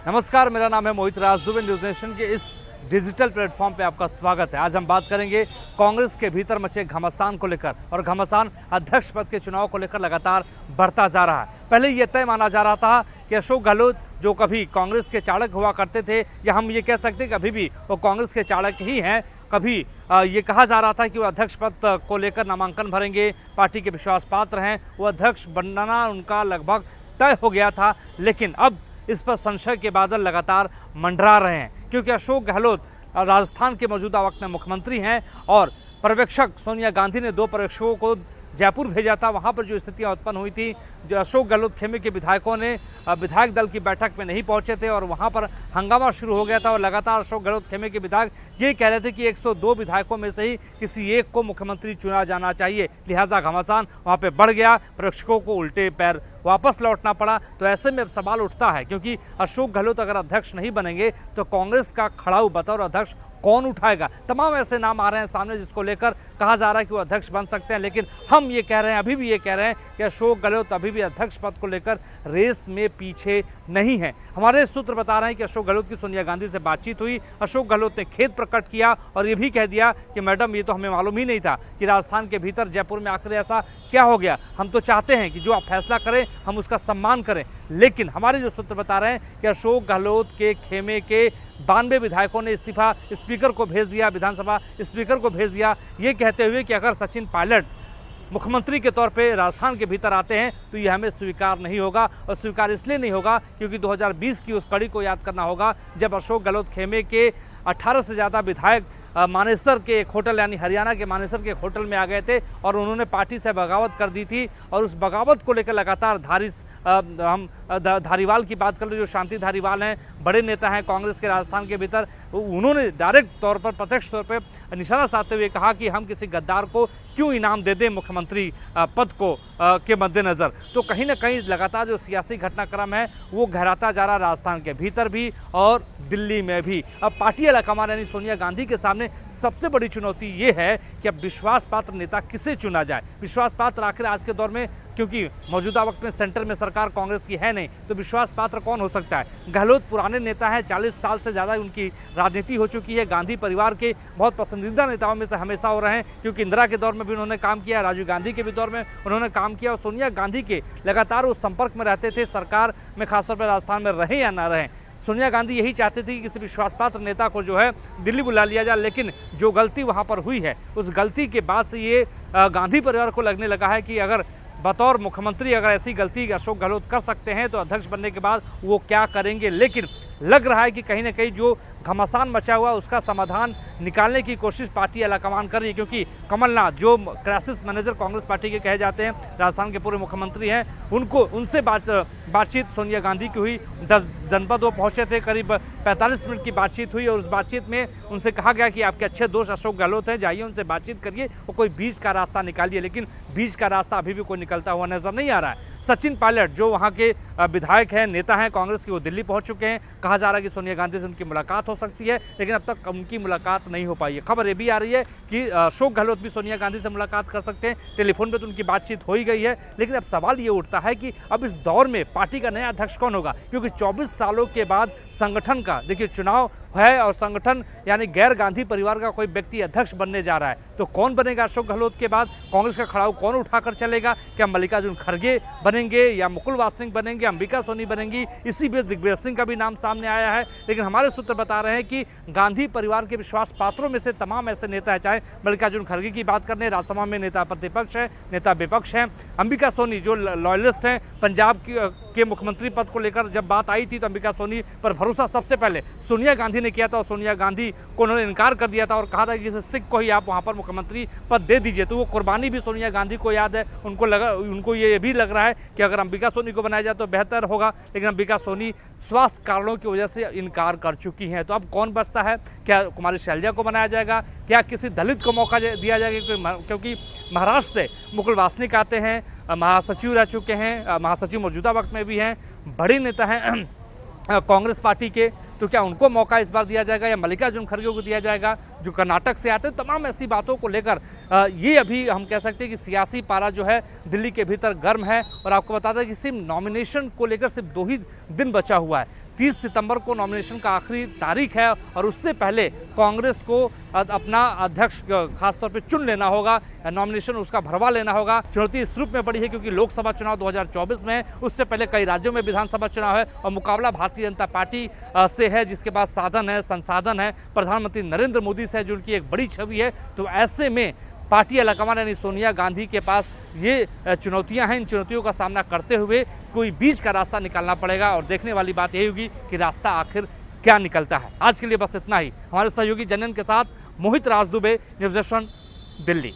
नमस्कार, मेरा नाम है मोहित राज दुबे। न्यूज़ नेशन के इस डिजिटल प्लेटफॉर्म पे आपका स्वागत है। आज हम बात करेंगे कांग्रेस के भीतर मचे घमासान को लेकर, और घमासान अध्यक्ष पद के चुनाव को लेकर लगातार बढ़ता जा रहा है। पहले ये तय माना जा रहा था कि अशोक गहलोत जो कभी कांग्रेस के चाणक्य हुआ करते थे, या हम ये कह सकते हैं कि अभी भी वो कांग्रेस के चाणक्य ही हैं। कभी ये कहा जा रहा था कि वो अध्यक्ष पद को लेकर नामांकन भरेंगे, पार्टी के विश्वास पात्र हैं, वो अध्यक्ष बनना उनका लगभग तय हो गया था। लेकिन अब इस पर संशय के बादल लगातार मंडरा रहे हैं, क्योंकि अशोक गहलोत राजस्थान के मौजूदा वक्त में मुख्यमंत्री हैं, और पर्यवेक्षक सोनिया गांधी ने 2 पर्यवेक्षकों को जयपुर भेजा था। वहां पर जो स्थितियां उत्पन्न हुई थी, जो अशोक गहलोत खेमे के विधायकों ने विधायक दल की बैठक में नहीं पहुंचे थे और वहां पर हंगामा शुरू हो गया था। और लगातार अशोक गहलोत खेमे के विधायक ये कह रहे थे कि 102 विधायकों में से ही किसी एक को मुख्यमंत्री चुना जाना चाहिए। लिहाजा घमासान वहां पे बढ़ गया, पर्यवेक्षकों को उल्टे पैर वापस लौटना पड़ा। तो ऐसे में अब सवाल उठता है, क्योंकि अशोक गहलोत अगर अध्यक्ष नहीं बनेंगे तो कांग्रेस का खड़ाऊ बतौर अध्यक्ष कौन उठाएगा। तमाम ऐसे नाम आ रहे हैं सामने जिसको लेकर कहा जा रहा है कि वो अध्यक्ष बन सकते हैं। लेकिन हम ये कह रहे हैं, अभी भी ये कह रहे हैं कि अशोक गहलोत अभी भी अध्यक्ष पद को लेकर रेस में पीछे नहीं है। हमारे सूत्र बता रहे हैं कि अशोक गहलोत की सोनिया गांधी से बातचीत हुई। अशोक गहलोत ने खेद प्रकट किया और ये भी कह दिया कि मैडम, ये तो हमें मालूम ही नहीं था कि राजस्थान के भीतर जयपुर में आखिर ऐसा क्या हो गया। हम तो चाहते हैं कि जो आप फैसला करें हम उसका सम्मान करें। लेकिन हमारे जो सूत्र बता रहे हैं कि अशोक गहलोत के खेमे के 92 विधायकों ने इस्तीफा स्पीकर को भेज दिया, विधानसभा स्पीकर को भेज दिया, ये कहते हुए कि अगर सचिन पायलट मुख्यमंत्री के तौर पे राजस्थान के भीतर आते हैं तो ये हमें स्वीकार नहीं होगा। और स्वीकार इसलिए नहीं होगा क्योंकि 2020 की उस कड़ी को याद करना होगा जब अशोक गहलोत खेमे के 18 से ज़्यादा विधायक मानेसर के एक होटल, यानी हरियाणा के मानेसर के एक होटल में आ गए थे और उन्होंने पार्टी से बगावत कर दी थी। और उस बगावत को लेकर लगातार हम धारीवाल की बात कर ले, जो शांति धारीवाल हैं, बड़े नेता हैं कांग्रेस के राजस्थान के भीतर, उन्होंने डायरेक्ट तौर पर, प्रत्यक्ष तौर पर निशाना साधते हुए कहा कि हम किसी गद्दार को क्यों इनाम दे दें मुख्यमंत्री पद को के मद्देनज़र। तो कहीं ना कहीं लगातार जो सियासी घटनाक्रम है वो गहराता जा रहा है, राजस्थान के भीतर भी और दिल्ली में भी। अब पार्टी आलाकमान यानी सोनिया गांधी के सामने सबसे बड़ी चुनौती ये है कि अब विश्वास पात्र नेता किसे चुना जाए। विश्वास पात्र आखिर आज के दौर में, क्योंकि मौजूदा वक्त में सेंटर में सरकार कांग्रेस की है नहीं, तो विश्वास पात्र कौन हो सकता है। गहलोत पुराने नेता हैं, 40 साल से ज़्यादा उनकी राजनीति हो चुकी है, गांधी परिवार के बहुत पसंदीदा नेताओं में से हमेशा हो रहे हैं, क्योंकि इंदिरा के दौर में भी उन्होंने काम किया, राजीव गांधी के भी दौर में उन्होंने काम किया, और सोनिया गांधी के लगातार वो संपर्क में रहते थे, सरकार में खासतौर पर राजस्थान में रहें या ना रहें। सोनिया गांधी यही चाहती थी कि किसी विश्वास पात्र नेता को जो है दिल्ली बुला लिया जाए। लेकिन जो गलती वहाँ पर हुई है, उस गलती के बाद से ये गांधी परिवार को लगने लगा है कि अगर बतौर मुख्यमंत्री अगर ऐसी गलती अशोक गहलोत कर सकते हैं तो अध्यक्ष बनने के बाद वो क्या करेंगे। लेकिन लग रहा है कि कहीं ना कहीं जो घमासान मचा हुआ उसका समाधान निकालने की कोशिश पार्टी आलाकमान कर रही है, क्योंकि कमलनाथ जो क्राइसिस मैनेजर कांग्रेस पार्टी के कहे जाते हैं, राजस्थान के पूर्व मुख्यमंत्री हैं, उनसे बातचीत सोनिया गांधी की हुई। 10 जनपद वो पहुंचे थे, करीब 45 मिनट की बातचीत हुई और उस बातचीत में उनसे कहा गया कि आपके अच्छे दोस्त अशोक गहलोत हैं, जाइए उनसे बातचीत करिए और कोई बीच का रास्ता निकालिए। लेकिन बीच का रास्ता अभी भी कोई निकलता हुआ नजर नहीं आ रहा है। सचिन पायलट जो वहाँ के विधायक हैं, नेता हैं कांग्रेस के, वो दिल्ली पहुंच चुके हैं। कहा जा रहा है कि सोनिया गांधी से उनकी मुलाकात हो सकती है, लेकिन अब तक उनकी मुलाकात नहीं हो पाई है। खबर ये भी आ रही है कि अशोक गहलोत भी सोनिया गांधी से मुलाकात कर सकते हैं, टेलीफोन पे तो उनकी बातचीत हो ही गई है। लेकिन अब सवाल ये उठता है कि अब इस दौर में पार्टी का नया अध्यक्ष कौन होगा, क्योंकि 24 सालों के बाद संगठन का देखिए चुनाव है और संगठन यानी गैर गांधी परिवार का कोई व्यक्ति अध्यक्ष बनने जा रहा है। तो कौन बनेगा अशोक गहलोत के बाद, कांग्रेस का खड़ाऊ कौन उठाकर चलेगा। क्या मल्लिकार्जुन खड़गे बनेंगे या मुकुल वासनिक बनेंगे, अंबिका सोनी बनेंगी। इसी बीच दिग्विजय सिंह का भी नाम सामने आया है। लेकिन हमारे सूत्र बता रहे हैं कि गांधी परिवार के विश्वास पात्रों में से तमाम ऐसे नेता है, चाहे मल्लिकार्जुन खड़गे की बात करने, राज्यसभा में नेता प्रतिपक्ष है, नेता विपक्ष है, अंबिका सोनी जो लॉयलिस्ट हैं, पंजाब के मुख्यमंत्री पद को लेकर जब बात आई थी तो अंबिका सोनी पर भरोसा सबसे पहले सोनिया गांधी ने किया था और सोनिया गांधी को उन्होंने इनकार कर दिया था और कहा था कि किसी सिख को ही आप वहां पर मुख्यमंत्री पद दे दीजिए। तो वो कुर्बानी भी सोनिया गांधी को याद है। उनको ये भी लग रहा है कि अगर अंबिका सोनी को बनाया जाए तो बेहतर होगा। लेकिन अंबिका सोनी स्वास्थ्य कारणों की वजह से इनकार कर चुकी हैं। तो अब कौन बचता है? क्या कुमारी शैलजा को बनाया जाएगा? क्या किसी दलित को मौका दिया जाएगा? क्योंकि महाराष्ट्र से मुकुल वासनिक आते हैं, महासचिव रह चुके हैं, महासचिव मौजूदा वक्त में भी हैं, बड़े नेता हैं कांग्रेस पार्टी के। तो क्या उनको मौका इस बार दिया जाएगा या मल्लिकार्जुन खड़गे को दिया जाएगा जो कर्नाटक से आते हैं? तमाम ऐसी बातों को लेकर ये अभी हम कह सकते हैं कि सियासी पारा जो है दिल्ली के भीतर गर्म है। और आपको बता दें कि सिर्फ नॉमिनेशन को लेकर सिर्फ 2 ही दिन बचा हुआ है। 30 सितंबर को नॉमिनेशन का आखिरी तारीख है और उससे पहले कांग्रेस को अपना अध्यक्ष खासतौर पे चुन लेना होगा, नॉमिनेशन उसका भरवा लेना होगा। चुनौती इस रूप में पड़ी है क्योंकि लोकसभा चुनाव 2024 में है, उससे पहले कई राज्यों में विधानसभा चुनाव है और मुकाबला भारतीय जनता पार्टी से है, जिसके पास साधन है, संसाधन है, प्रधानमंत्री नरेंद्र मोदी से है, जो उनकी एक बड़ी छवि है। तो ऐसे में पार्टी आलाकमान यानी सोनिया गांधी के पास ये चुनौतियां हैं। इन चुनौतियों का सामना करते हुए कोई बीच का रास्ता निकालना पड़ेगा और देखने वाली बात यही होगी कि रास्ता आखिर क्या निकलता है। आज के लिए बस इतना ही। हमारे सहयोगी जनन के साथ मोहित राज दुबे, न्यूज़ 18 दिल्ली।